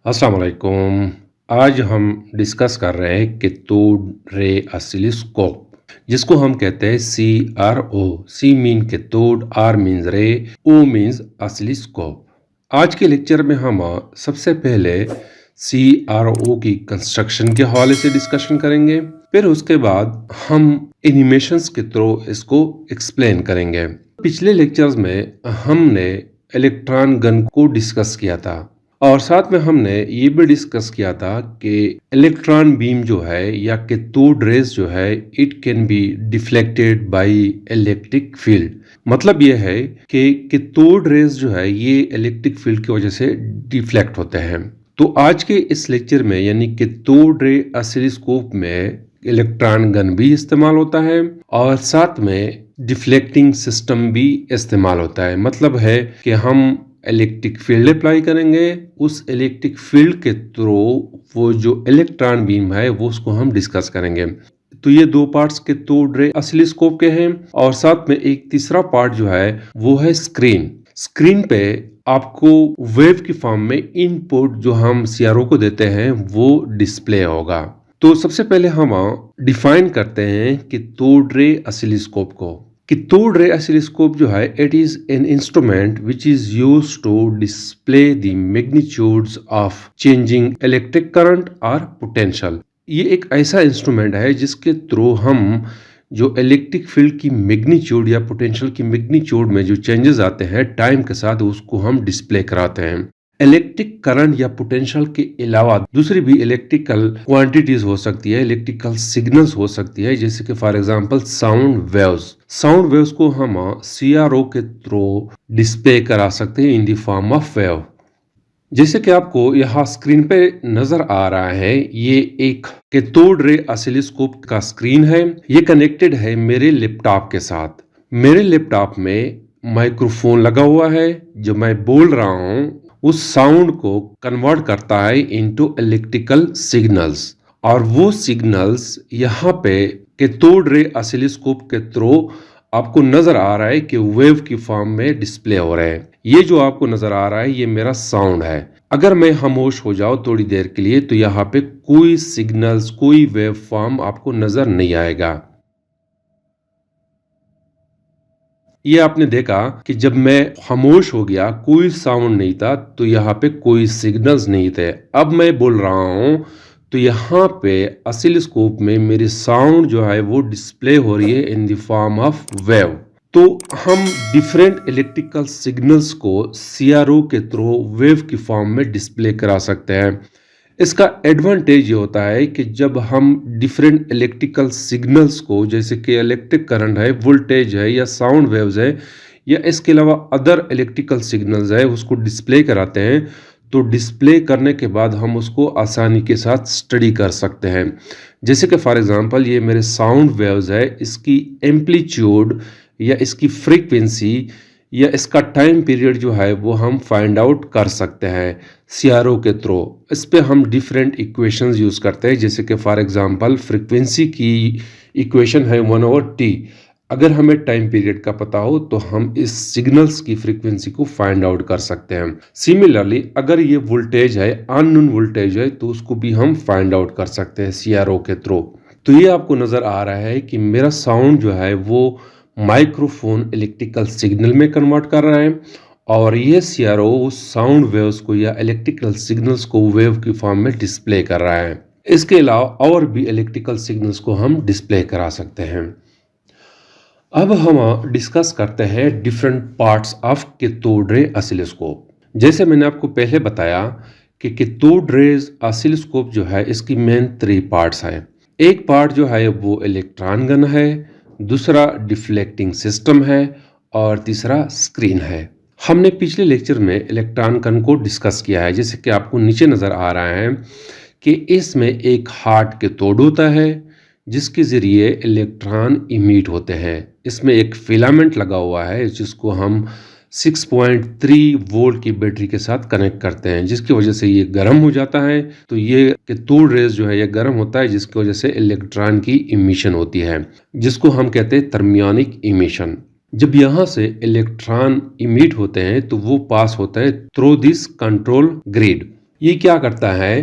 अस्सलाम वालेकुम। आज हम डिस्कस कर रहे हैं कैथोड रे ऑसिलोस्कोप, जिसको हम कहते हैं CRO। C mean cathode, R means रे, O मीन्स ऑसिलोस्कोप। आज के लेक्चर में हम सबसे पहले CRO की कंस्ट्रक्शन के हवाले से डिस्कशन करेंगे, फिर उसके बाद हम एनिमेशंस के थ्रू इसको एक्सप्लेन करेंगे। पिछले लेक्चर्स में हमने इलेक्ट्रॉन गन को डिस्कस किया था और साथ में हमने ये भी डिस्कस किया था कि इलेक्ट्रॉन बीम जो है या कैथोड रेज जो है it can be deflected by electric field. मतलब ये है कि कैथोड रेज जो है ये इलेक्ट्रिक फील्ड की वजह से डिफ्लेक्ट होते हैं। तो आज के इस लेक्चर में यानी कैथोड रे ऑसिलोस्कोप में इलेक्ट्रॉन गन भी इस्तेमाल होता है और साथ में डिफ्लेक्टिंग सिस्टम भी इस्तेमाल होता है। मतलब है कि हम इलेक्ट्रिक फील्ड अप्लाई करेंगे, उस इलेक्ट्रिक फील्ड के थ्रू वो जो इलेक्ट्रॉन बीम है वो उसको हम डिस्कस करेंगे। तो ये दो पार्ट्स कैथोड रे ऑसिलोस्कोप के हैं और साथ में एक तीसरा पार्ट जो है वो है स्क्रीन। स्क्रीन पे आपको वेव की फॉर्म में इनपुट जो हम सीआरओ को देते हैं वो डिस्प्ले होगा। तो सबसे पहले हम डिफाइन करते हैं कैथोड रे ऑसिलोस्कोप को। कैथोड रे ऑसिलोस्कोप जो है it is an instrument which is used to display the magnitudes of changing electric current और पोटेंशियल। ये एक ऐसा इंस्ट्रूमेंट है जिसके थ्रू हम जो इलेक्ट्रिक फील्ड की मैग्नीट्यूड या पोटेंशियल की मैग्नीट्यूड में जो चेंजेस आते हैं टाइम के साथ उसको हम डिस्प्ले कराते हैं। इलेक्ट्रिक करंट या पोटेंशियल के अलावा दूसरी भी इलेक्ट्रिकल क्वांटिटीज हो सकती है, इलेक्ट्रिकल सिग्नल्स हो सकती है, जैसे कि for example sound waves. Sound waves को हम सीआरओ के थ्रू डिस्प्ले करा सकते हैं in the form of wave. जैसे कि आपको यहाँ स्क्रीन पे नजर आ रहा है, ये एक कैथोड रे ऑसिलोस्कोप का स्क्रीन है। ये कनेक्टेड है मेरे लैपटॉप के साथ। मेरे लैपटॉप में माइक्रोफोन लगा हुआ है, जो मैं बोल रहा हूँ उस साउंड को कन्वर्ट करता है इनटू इलेक्ट्रिकल सिग्नल्स और वो सिग्नल्स यहाँ पे कैथोड रे ऑसिलोस्कोप के थ्रू आपको नजर आ रहा है कि वेव की फॉर्म में डिस्प्ले हो रहे हैं। ये जो आपको नजर आ रहा है ये मेरा साउंड है। अगर मैं खामोश हो जाऊं थोड़ी देर के लिए तो यहाँ पे कोई सिग्नल्स, कोई वेव फॉर्म आपको नजर नहीं आएगा। ये आपने देखा कि जब मैं खामोश हो गया कोई साउंड नहीं था, तो यहाँ पे कोई सिग्नल्स नहीं थे। अब मैं बोल रहा हूँ तो यहाँ पे ऑसिलोस्कोप में मेरी साउंड जो है वो डिस्प्ले हो रही है in the form of wave. तो हम डिफरेंट इलेक्ट्रिकल सिग्नल्स को सीआरओ के थ्रू वेव की फॉर्म में डिस्प्ले करा सकते हैं। इसका एडवांटेज ये होता है कि जब हम डिफरेंट इलेक्ट्रिकल सिग्नल्स को, जैसे कि इलेक्ट्रिक करंट है, वोल्टेज है या साउंड वेव्स है या इसके अलावा अदर इलेक्ट्रिकल सिग्नल्स है, उसको डिस्प्ले कराते हैं, तो डिस्प्ले करने के बाद हम उसको आसानी के साथ स्टडी कर सकते हैं। जैसे कि फॉर एग्जांपल ये मेरे साउंड वेव्स है, इसकी एम्पलीट्यूड या इसकी फ्रीक्वेंसी या इसका टाइम पीरियड जो है वो हम फाइंड आउट कर सकते हैं सीआरओ के थ्रू। इस पे हम डिफरेंट इक्वेशंस यूज़ करते हैं, जैसे कि फॉर एग्जांपल फ्रीक्वेंसी की इक्वेशन है 1/t। अगर हमें टाइम पीरियड का पता हो तो हम इस सिग्नल्स की फ्रीक्वेंसी को फाइंड आउट कर सकते हैं। सिमिलरली अगर ये वोल्टेज है, अननोन वोल्टेज है, तो उसको भी हम फाइंड आउट कर सकते हैं सीआरओ के थ्रू। तो ये आपको नज़र आ रहा है कि मेरा साउंड जो है वो माइक्रोफोन इलेक्ट्रिकल सिग्नल में कन्वर्ट कर रहा है और ये सीआरओ उस साउंड वेव्स को या इलेक्ट्रिकल सिग्नल्स को वेव की फॉर्म में डिस्प्ले कर रहा है। इसके अलावा और भी इलेक्ट्रिकल सिग्नल्स को हम डिस्प्ले करा सकते हैं। अब हम डिस्कस करते हैं different parts of cathode ray oscilloscope. जैसे मैंने आपको पहले बताया कि कैथोड रे ऑसिलोस्कोप जो है इसकी मेन 3 पार्ट्स हैं। एक पार्ट जो है वो इलेक्ट्रॉन गन है, दूसरा डिफ्लेक्टिंग सिस्टम है और तीसरा स्क्रीन है। हमने पिछले लेक्चर में इलेक्ट्रॉन गन को डिस्कस किया है, जैसे कि आपको नीचे नज़र आ रहा है कि इसमें एक हार्ट कैथोड होता है जिसके ज़रिए इलेक्ट्रॉन इमिट होते हैं। इसमें एक फिलामेंट लगा हुआ है जिसको हम 6.3 वोल्ट की बैटरी के साथ कनेक्ट करते हैं, जिसकी वजह से ये गर्म हो जाता है। तो ये कैथोड रेज जो है ये गर्म होता है, जिसकी वजह से इलेक्ट्रॉन की इमिशन होती है, जिसको हम कहते हैं थर्मियोनिक इमिशन। जब यहाँ से इलेक्ट्रॉन इमिट होते हैं तो वो पास होता है थ्रू दिस कंट्रोल ग्रिड। ये क्या करता है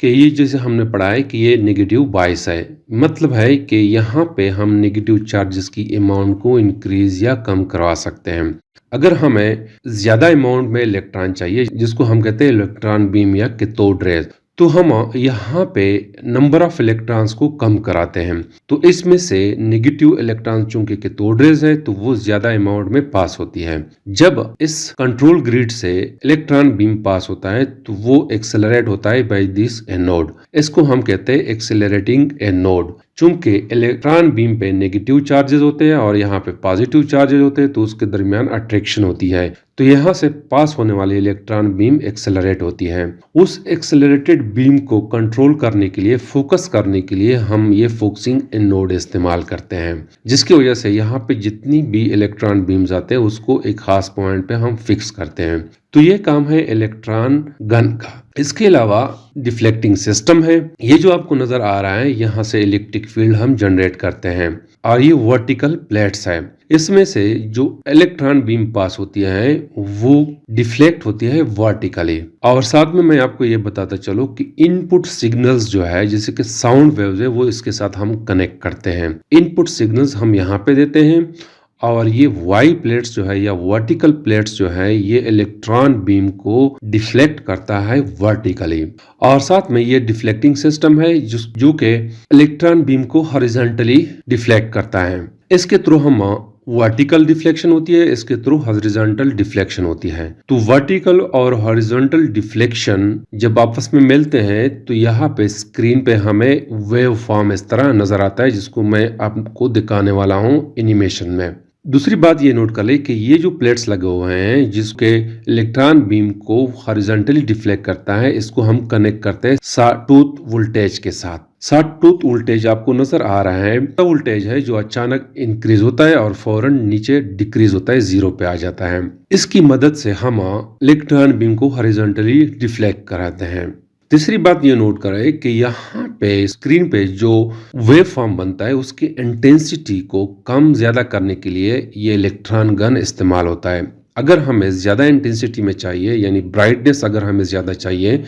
कि ये जैसे हमने पढ़ा है कि ये नेगेटिव बायस है, मतलब है कि यहाँ पे हम नेगेटिव चार्जेस की अमाउंट को इंक्रीज या कम करवा सकते हैं। अगर हमें ज्यादा अमाउंट में इलेक्ट्रॉन चाहिए, जिसको हम कहते हैं इलेक्ट्रॉन बीम या कैथोड रेज, तो हम यहाँ पे नंबर ऑफ इलेक्ट्रॉन्स को कम कराते हैं। तो इसमें से नेगेटिव इलेक्ट्रॉन चूंकि कैथोड रेज है तो वो ज्यादा अमाउंट में पास होती है। जब इस कंट्रोल ग्रिड से इलेक्ट्रॉन बीम पास होता है तो वो एक्सेलरेट होता है बाय दिस एनोड। इसको हम कहते हैं एक्सेलरेटिंग एनोड। चूंकि इलेक्ट्रॉन बीम पे नेगेटिव चार्जेस होते हैं और यहाँ पे पॉजिटिव चार्जेस होते हैं तो उसके दरमियान अट्रैक्शन होती है, तो यहाँ से पास होने वाली इलेक्ट्रॉन बीम एक्सेलरेट होती है। उस एक्सेलरेटेड बीम को कंट्रोल करने के लिए, फोकस करने के लिए हम ये फोकसिंग एनोड इस्तेमाल करते हैं, जिसकी वजह से यहाँ पे जितनी भी इलेक्ट्रॉन बीम्स आते हैं उसको एक खास पॉइंट पे हम फिक्स करते हैं। तो ये काम है इलेक्ट्रॉन गन का। इसके अलावा डिफ्लेक्टिंग सिस्टम है। ये जो आपको नजर आ रहा है, यहाँ से इलेक्ट्रिक फील्ड हम जनरेट करते हैं और ये वर्टिकल प्लेट्स है। इसमें से जो इलेक्ट्रॉन बीम पास होती है वो डिफ्लेक्ट होती है वर्टिकली। और साथ में मैं आपको ये बताता चलो कि इनपुट सिग्नल्स जो है, जैसे कि साउंड वेव्स है, वो इसके साथ हम कनेक्ट करते हैं। इनपुट सिग्नल्स हम यहाँ पे देते हैं और ये वाई प्लेट्स जो है या वर्टिकल प्लेट्स जो है ये इलेक्ट्रॉन बीम को डिफ्लेक्ट करता है वर्टिकली। और साथ में ये डिफ्लेक्टिंग सिस्टम है जो कि इलेक्ट्रॉन बीम को हॉरिजॉन्टली डिफ्लेक्ट करता है। इसके थ्रू हम वर्टिकल डिफ्लेक्शन होती है, इसके थ्रू हॉरिजॉन्टल डिफ्लेक्शन होती है। तो वर्टिकल और हॉरिजॉन्टल डिफ्लेक्शन जब आपस में मिलते हैं तो यहाँ पे स्क्रीन पे हमें वेव फॉर्म इस तरह नजर आता है, जिसको मैं आपको दिखाने वाला हूँ एनिमेशन में। दूसरी बात ये नोट कर ले कि ये जो प्लेट्स लगे हुए हैं जिसके इलेक्ट्रॉन बीम को हॉरिजॉन्टली डिफ्लेक्ट करता है, इसको हम कनेक्ट करते हैं सॉटूथ वोल्टेज के साथ। सॉटूथ वोल्टेज आपको नजर आ रहा है, वोल्टेज है जो अचानक इंक्रीज होता है और फौरन नीचे डिक्रीज होता है, जीरो पे आ जाता है। इसकी मदद से हम इलेक्ट्रॉन बीम को हॉरिजॉन्टली डिफ्लेक्ट कराते हैं। तीसरी बात ये नोट करें कि यहाँ पे स्क्रीन पे जो वेव फॉर्म बनता है उसकी इंटेंसिटी को कम ज्यादा करने के लिए ये इलेक्ट्रॉन गन इस्तेमाल होता है। अगर हमें ज्यादा इंटेंसिटी में चाहिए, यानी ब्राइटनेस अगर हमें ज्यादा चाहिए,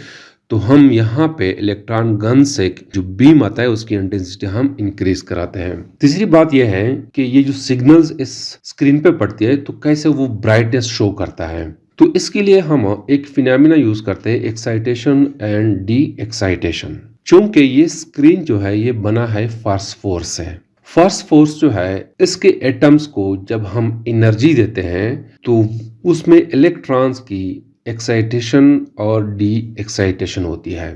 तो हम यहाँ पे इलेक्ट्रॉन गन से जो बीम आता है उसकी इंटेंसिटी हम इंक्रीज कराते हैं। तीसरी बात यह है कि ये जो सिग्नल्स इस स्क्रीन पे पड़ती है तो कैसे वो ब्राइटनेस शो करता है। तो इसके लिए हम एक फिनोमेना यूज करते हैं, एक्साइटेशन एंड डी एक्साइटेशन। चूंकि ये स्क्रीन जो है ये बना है फास्फोरस से। फास्फोरस जो है इसके एटम्स को जब हम एनर्जी देते हैं तो उसमें इलेक्ट्रॉन्स की एक्साइटेशन और डी एक्साइटेशन होती है।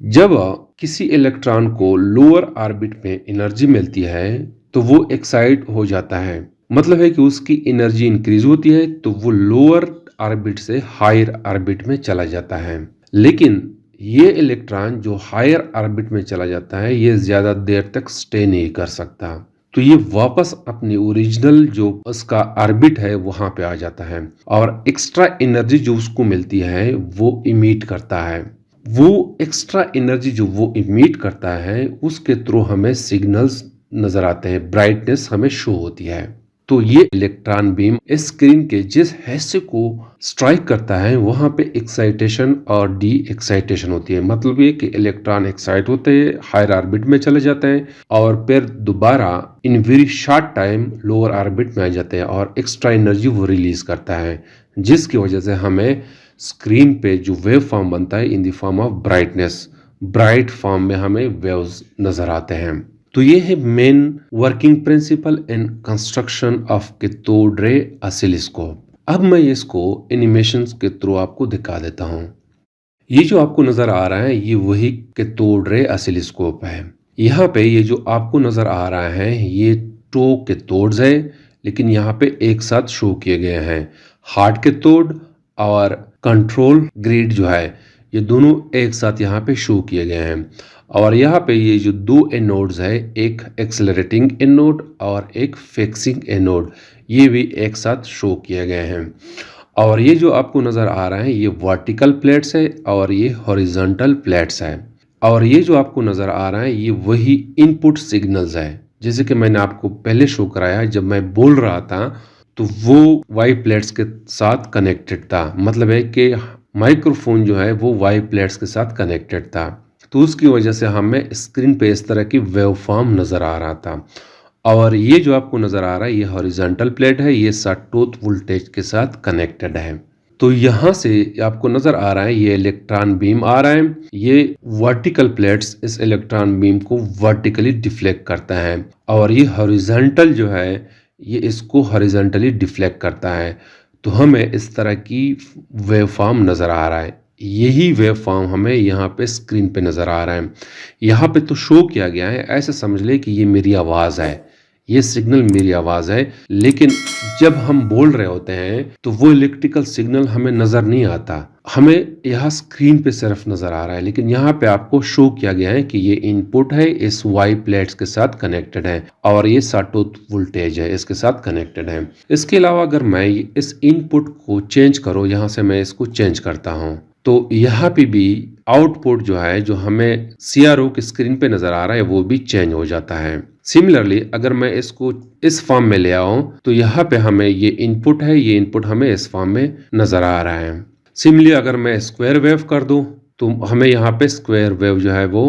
जब किसी इलेक्ट्रॉन को लोअर ऑर्बिट में एनर्जी मिलती है तो वो एक्साइट हो जाता है, मतलब है कि उसकी एनर्जी इंक्रीज होती है तो वो लोअर ऑर्बिट से हायर ऑर्बिट में चला जाता है। लेकिन ये इलेक्ट्रॉन जो हायर ऑर्बिट में चला जाता है ये ज्यादा देर तक स्टे नहीं कर सकता, तो ये वापस अपनी ओरिजिनल जो उसका ऑर्बिट है वहां पे आ जाता है और एक्स्ट्रा एनर्जी जो उसको मिलती है वो इमिट करता है। वो एक्स्ट्रा एनर्जी जो वो इमिट करता है उसके थ्रू हमें सिग्नल्स नजर आते हैं, ब्राइटनेस हमें शो होती है। तो ये इलेक्ट्रॉन बीम इस स्क्रीन के जिस हिस्से को स्ट्राइक करता है वहां पे एक्साइटेशन और डी एक्साइटेशन होती है। मतलब ये कि इलेक्ट्रॉन एक्साइट होते हैं, हायर ऑर्बिट में चले जाते हैं और फिर दोबारा in very short time lower orbit में आ जाते हैं और एक्स्ट्रा एनर्जी वो रिलीज करता है, जिसकी वजह से हमें स्क्रीन पे जो वेव फॉर्म बनता है in the form of brightness, bright form में हमें वेव्स नजर आते हैं। तो ये है main working principle in construction of cathode ray oscilloscope. अब मैं इसको एनिमेशन के थ्रू आपको दिखा देता हूँ। ये जो आपको नजर आ रहा है ये वही कैथोड रे ऑसिलोस्कोप है। यहाँ पे ये जो आपको नजर आ रहा है ये टू कैथोड्स है, लेकिन यहाँ पे एक साथ शो किए गए हैं। हार्ड कैथोड और कंट्रोल ग्रिड जो है ये दोनों एक साथ यहाँ पे शो किए गए हैं। और यहाँ पे ये जो दो एनोड्स है, एक एक्सेलरेटिंग एनोड और एक फिक्सिंग एनोड, ये भी एक साथ शो किए गए हैं। और ये जो आपको नज़र आ रहा है ये वर्टिकल प्लेट्स है और ये हॉरिजॉन्टल प्लेट्स है। और ये जो आपको नज़र आ रहा है ये वही इनपुट सिग्नल्स है, जैसे कि मैंने आपको पहले शो कराया। जब मैं बोल रहा था तो वो वाई प्लेट्स के साथ कनेक्टेड था, मतलब है कि माइक्रोफोन जो है वो वाई प्लेट्स के साथ कनेक्टेड था, तो उसकी वजह से हमें स्क्रीन पे इस तरह की वेवफॉर्म नज़र आ रहा था। और ये जो आपको नज़र आ रहा है ये हॉरिजॉन्टल प्लेट है, ये सॉटूथ वोल्टेज के साथ कनेक्टेड है। तो यहाँ से आपको नज़र आ रहा है ये इलेक्ट्रॉन बीम आ रहा है, ये वर्टिकल प्लेट्स इस इलेक्ट्रॉन बीम को वर्टिकली डिफ्लेक्ट करता है और ये हॉरिजॉन्टल जो है ये इसको हॉरिजॉन्टली डिफ्लेक्ट करता है। तो हमें इस तरह की वेवफॉर्म नज़र आ रहा है, यही वेवफॉर्म हमें यहाँ पे स्क्रीन पे नज़र आ रहा है। यहाँ पे तो शो किया गया है, ऐसे समझ ले कि ये मेरी आवाज़ है, ये सिग्नल मेरी आवाज़ है, लेकिन जब हम बोल रहे होते हैं तो वो इलेक्ट्रिकल सिग्नल हमें नज़र नहीं आता, हमें यहाँ स्क्रीन पे सिर्फ नज़र आ रहा है। लेकिन यहाँ पे आपको शो किया गया है कि ये इनपुट है, इस वाई प्लेट्स के साथ कनेक्टेड है और ये सॉटूथ वोल्टेज है, इसके साथ कनेक्टेड है। इसके अलावा अगर मैं इस इनपुट को चेंज करूँ, यहाँ से मैं इसको चेंज करता हूँ, तो यहाँ पे भी आउटपुट जो है जो हमें CRO की स्क्रीन पे नज़र आ रहा है वो भी चेंज हो जाता है। सिमिलरली अगर मैं इसको इस फॉर्म में ले आऊँ तो यहाँ पे हमें ये इनपुट है, ये इनपुट हमें इस फॉर्म में नज़र आ रहा है। सिमिलरली अगर मैं स्क्वायर वेव कर दूँ तो हमें यहाँ पे स्क्वायर वेव जो है वो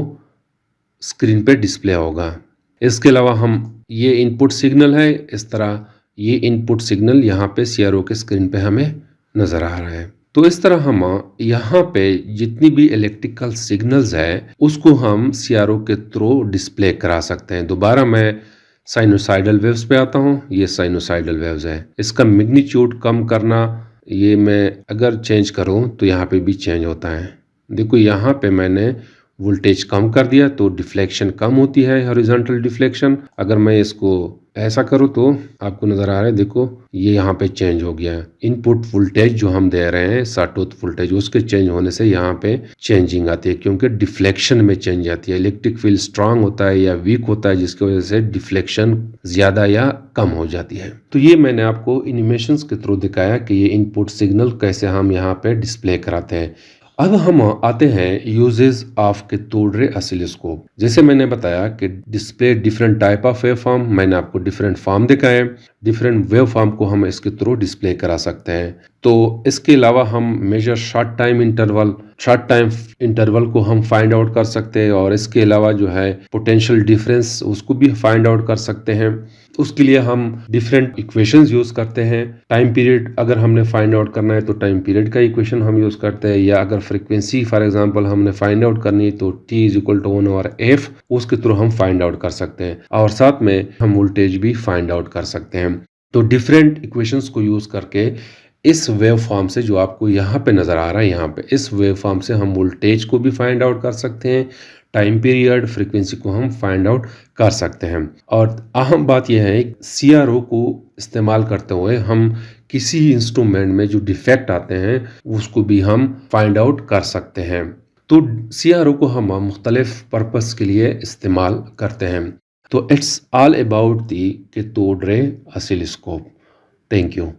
स्क्रीन पे डिस्प्ले होगा। इसके अलावा हम ये इनपुट सिग्नल है, इस तरह ये इनपुट सिग्नल यहाँ पे CRO के स्क्रीन पे हमें नज़र आ रहा है। तो इस तरह हम यहाँ पे जितनी भी इलेक्ट्रिकल सिग्नल्स है उसको हम CRO के थ्रू डिस्प्ले करा सकते हैं। दोबारा मैं साइनोसाइडल वेव्स पे आता हूँ, ये साइनोसाइडल वेव्स है, इसका मैग्नीट्यूड कम करना, ये मैं अगर चेंज करूँ तो यहाँ पे भी चेंज होता है। देखो यहाँ पे मैंने वोल्टेज कम कर दिया तो डिफ्लेक्शन कम होती है, हॉरिजॉन्टल डिफ्लेक्शन। अगर मैं इसको ऐसा करूँ तो आपको नज़र आ रहा है, देखो ये यहाँ पे चेंज हो गया। इनपुट वोल्टेज जो हम दे रहे हैं सॉटूथ वोल्टेज, उसके चेंज होने से यहाँ पे चेंजिंग आती है, क्योंकि डिफ्लेक्शन में चेंज आती है। इलेक्ट्रिक फील्ड स्ट्रांग होता है या वीक होता है जिसकी वजह से डिफ्लेक्शन ज़्यादा या कम हो जाती है। तो ये मैंने आपको एनिमेशंस के थ्रू दिखाया कि ये इनपुट सिग्नल कैसे हम यहाँ पे डिस्प्ले कराते हैं। अब हम आते हैं uses of cathode ray oscilloscope. जैसे मैंने बताया कि display different type of wave form, मैंने आपको डिफरेंट फॉर्म दिखाए, डिफरेंट वेव फॉर्म को हम इसके थ्रू डिस्प्ले करा सकते हैं। तो इसके अलावा हम मेजर शॉर्ट टाइम इंटरवल को हम फाइंड आउट कर सकते हैं और इसके अलावा जो है पोटेंशियल डिफरेंस उसको भी फाइंड आउट कर सकते हैं। उसके लिए हम डिफरेंट इक्वेशंस यूज करते हैं। टाइम पीरियड अगर हमने फाइंड आउट करना है तो टाइम पीरियड का इक्वेशन हम यूज करते हैं, या अगर फ्रीक्वेंसी फॉर एग्जांपल हमने फाइंड आउट करनी है तो T=1/f उसके थ्रू हम फाइंड आउट कर सकते हैं और साथ में हम वोल्टेज भी फाइंड आउट कर सकते हैं। तो डिफरेंट इक्वेशंस को यूज करके इस वेव फॉर्म से जो आपको यहाँ पे नज़र आ रहा है, यहाँ पे इस वेव फॉर्म से हम वोल्टेज को भी फाइंड आउट कर सकते हैं, टाइम पीरियड, फ्रीक्वेंसी को हम फाइंड आउट कर सकते हैं। और अहम बात यह है CRO को इस्तेमाल करते हुए हम किसी इंस्ट्रूमेंट में जो डिफेक्ट आते हैं उसको भी हम फाइंड आउट कर सकते हैं। तो CRO को हम मुख्तलिफ पर्पस के लिए इस्तेमाल करते हैं। तो it's all about the cathode ray oscilloscope. Thank you.